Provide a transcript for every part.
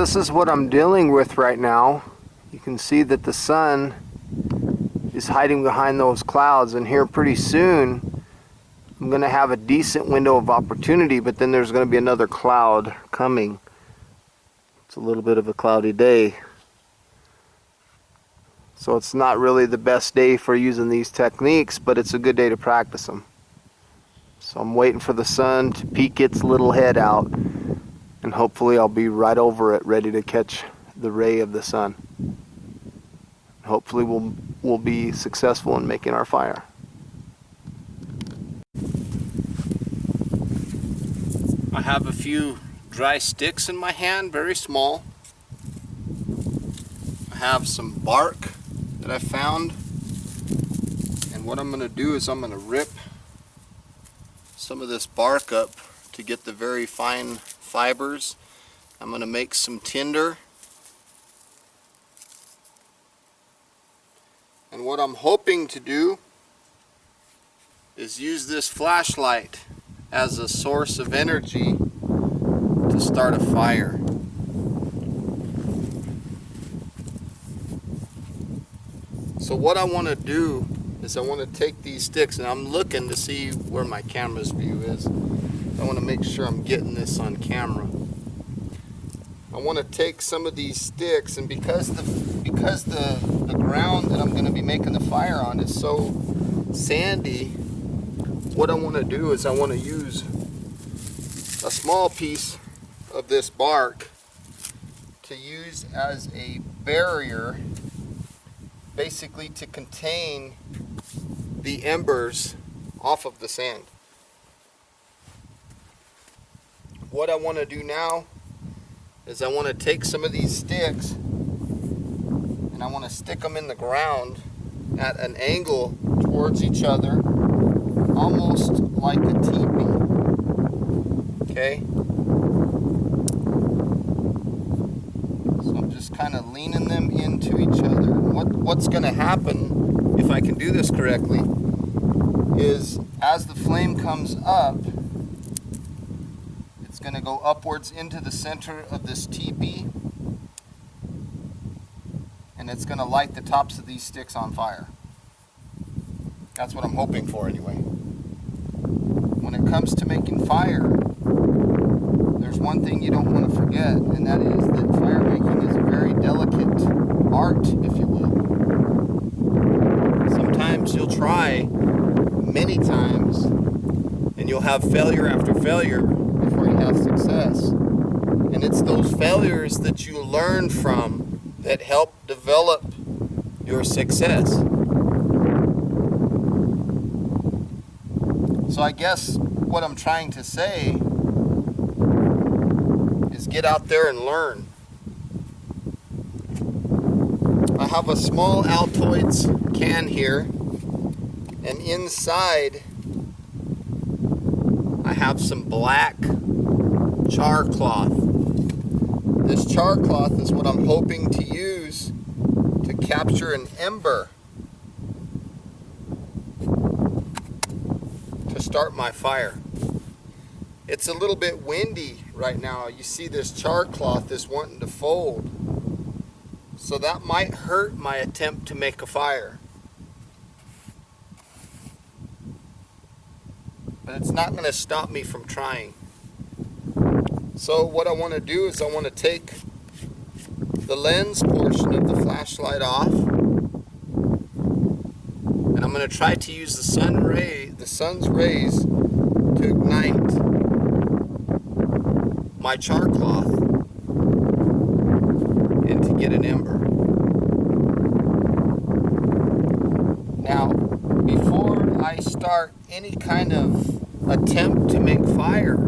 this is what I'm dealing with right now. You can see that the sun is hiding behind those clouds, and here pretty soon I'm going to have a decent window of opportunity, but then there's going to be another cloud coming. It's a little bit of a cloudy day. So it's not really the best day for using these techniques, but it's a good day to practice them. So I'm waiting for the sun to peek its little head out, and hopefully I'll be right over it ready to catch the ray of the sun. Hopefully we'll be successful in making our fire. I have a few dry sticks in my hand, very small. I have some bark that I found, and what I'm going to do is I'm going to rip some of this bark up to get the very fine fibers. I'm going to make some tinder, and what I'm hoping to do is use this flashlight as a source of energy to start a fire. So what I want to do is I want to take these sticks, and I'm looking to see where my camera's view is. I want to make sure I'm getting this on camera. I want to take some of these sticks, and because the ground that I'm going to be making the fire on is so sandy, what I want to do is I want to use a small piece of this bark to use as a barrier, basically to contain the embers off of the sand. What I want to do now is I want to take some of these sticks and I want to stick them in the ground at an angle towards each other, almost like a teepee. Okay? So I'm just kind of leaning them into each other. What's going to happen, if I can do this correctly, is as the flame comes up, it's going to go upwards into the center of this teepee, and it's going to light the tops of these sticks on fire. That's what I'm hoping for anyway. When it comes to making fire, there's one thing you don't want to forget, and that is that fire making is a very delicate art, if you will. Sometimes you'll try many times and you'll have failure after failure before you have success. And it's those failures that you learn from that help develop your success. So I guess what I'm trying to say is get out there and learn. I have a small Altoids can here, and inside I have some black char cloth. This char cloth is what I'm hoping to use to capture an ember to start my fire. It's a little bit windy right now. You see this char cloth is wanting to fold. So that might hurt my attempt to make a fire. But it's not going to stop me from trying. So what I want to do is I want to take the lens portion of the flashlight off, and I'm going to try to use the sun's rays to ignite my char cloth and to get an ember. Now, before I start any kind of attempt to make fire,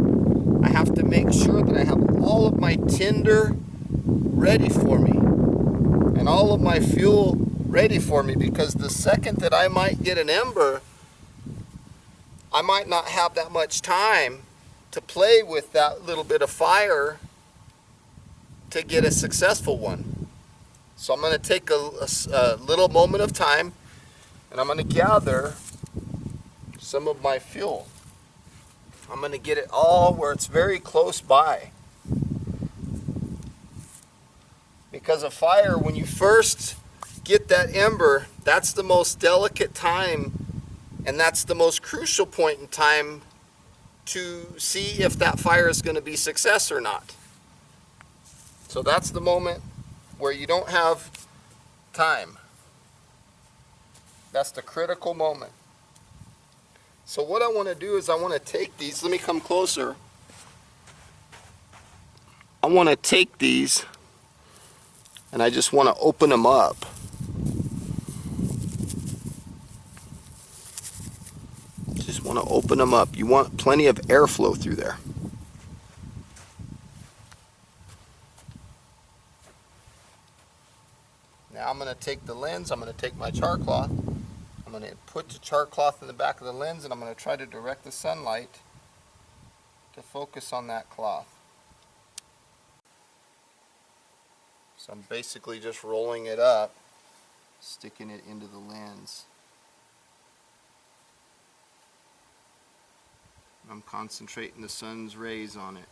I have to make sure that I have all of my tinder ready for me and all of my fuel ready for me, because the second that I might get an ember, I might not have that much time to play with that little bit of fire to get a successful one. So I'm going to take a little moment of time, and I'm going to gather some of my fuel. I'm going to get it all where it's very close by. Because a fire, when you first get that ember, that's the most delicate time, and that's the most crucial point in time to see if that fire is going to be success or not. So that's the moment where you don't have time. That's the critical moment. So what I want to do is I want to take these, let me come closer. I want to take these and I just want to open them up. Just want to open them up. You want plenty of airflow through there. Now I'm going to take the lens, I'm going to take my char cloth, I'm going to put the char cloth in the back of the lens, and I'm going to try to direct the sunlight to focus on that cloth. So I'm basically just rolling it up, sticking it into the lens. I'm concentrating the sun's rays on it.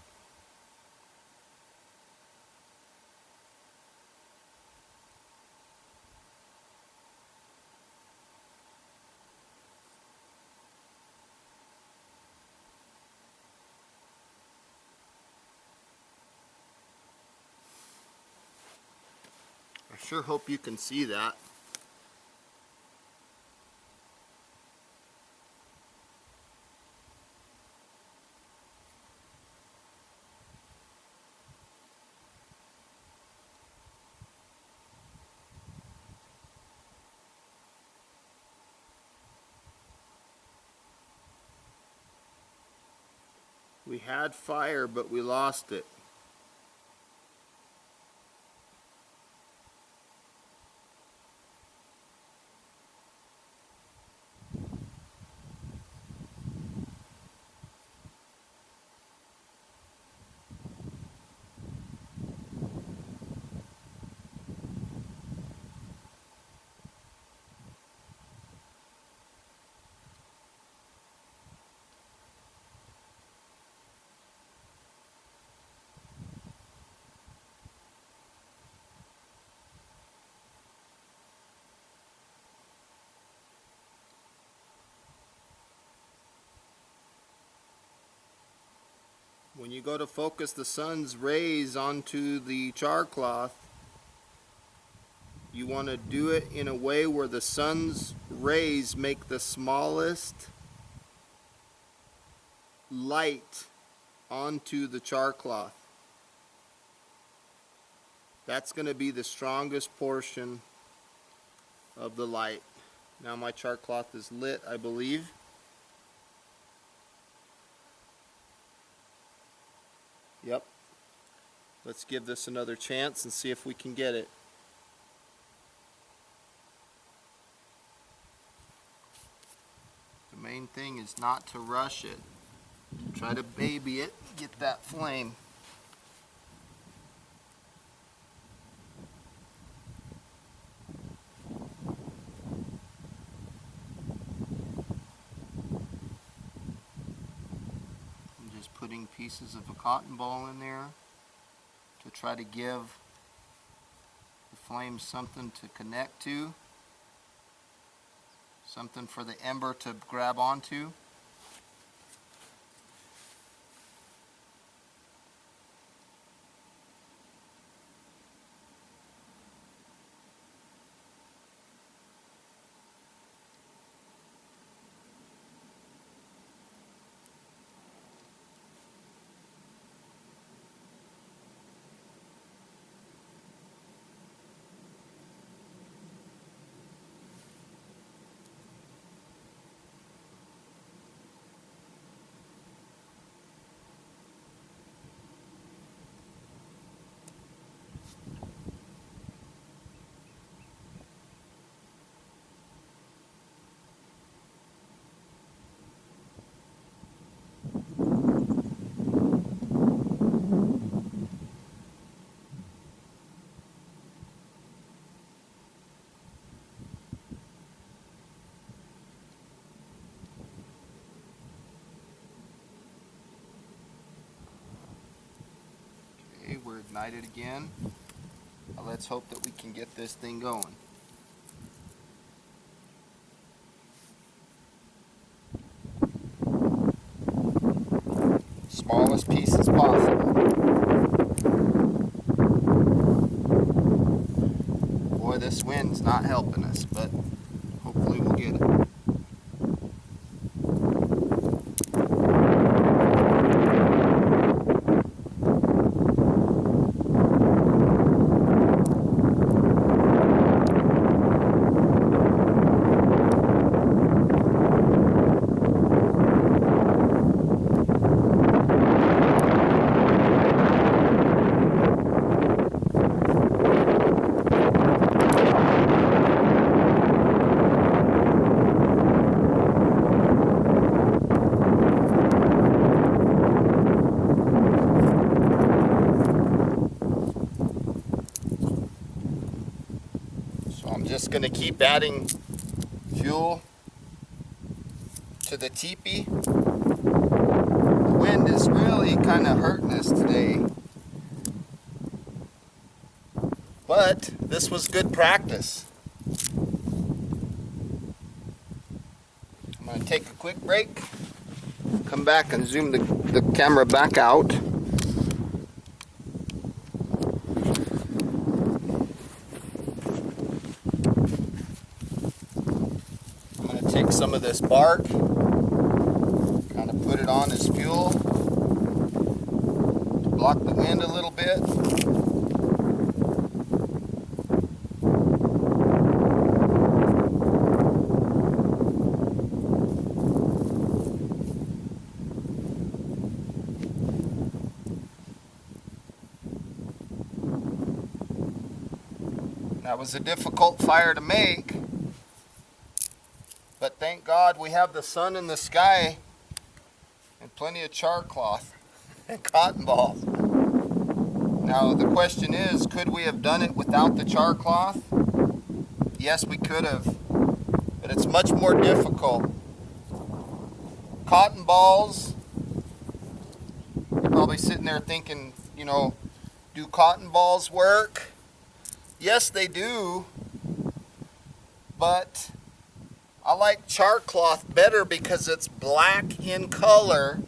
I sure hope you can see that. We had fire, but we lost it. When you go to focus the sun's rays onto the char cloth, you want to do it in a way where the sun's rays make the smallest light onto the char cloth. That's going to be the strongest portion of the light. Now my char cloth is lit, I believe. Yep. Let's give this another chance and see if we can get it. The main thing is not to rush it. Try to baby it, get that flame. I'm just putting pieces of a cotton ball in there to try to give the flame something to connect to, something for the ember to grab onto. Okay, we're ignited again. Let's hope that we can get this thing going. Smallest pieces possible. Boy, this wind's not helping us, but hopefully we'll get it. I'm just going to keep adding fuel to the teepee. The wind is really kind of hurting us today, but this was good practice. I'm going to take a quick break, come back and zoom the camera back out. Take some of this bark, kind of put it on as fuel to block the wind a little bit. That was a difficult fire to make. But thank God we have the sun in the sky and plenty of char cloth and cotton balls. Now the question is, could we have done it without the char cloth? Yes, we could have, but it's much more difficult. Cotton balls, you're probably sitting there thinking, you know, do cotton balls work? Yes, they do, but I like char cloth better because it's black in color,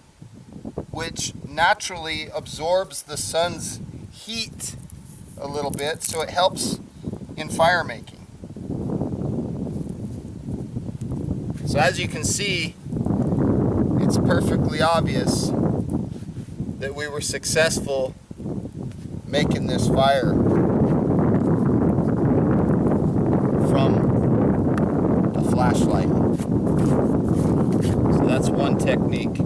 which naturally absorbs the sun's heat a little bit, so it helps in fire making. So as you can see, it's perfectly obvious that we were successful making this fire from flashlight. So that's one technique.